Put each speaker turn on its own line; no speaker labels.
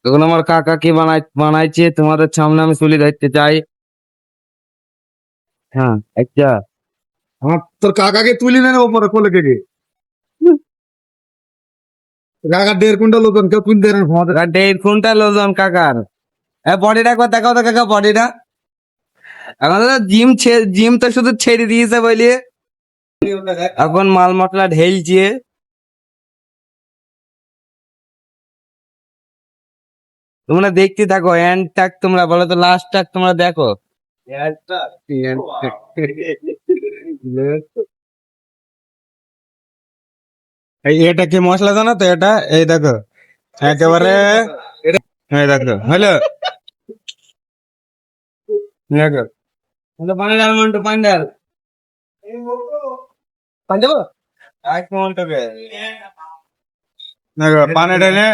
এখন আমার কাকা কি বানাইছে তোমাদের সামনে আমি তুলে ধরতে চাই। হ্যাঁ, আচ্ছা।
আমার তোর কাকাকে তুলি নেন ওপরে কোলে কে কাকা 1.5 কুইন্টাল ওজন কেউ কুইন্টাল আমাদের
1.5 কুইন্টাল ওজন কাকার। বডিটা একবার দেখাও তো কাকা, বডিটা। এখন তো জিম তো শুধু ছেড়ে দিয়েছে বলি, এখন মাল মশলা ঢেলছে। তোমরা দেখতে থাকো, এন্ড টাক তোমরা বলো তো, লাস্ট টাক তোমরা দেখো। এটা কি মশলা জানো তো? এটা এই দেখো, একেবারে এই দেখো, হলো দেখো, পানি ডাল মন্টু, পানি ডাল। পানি দেবো? এক মন্টুকে দেখো পানি ঢেলে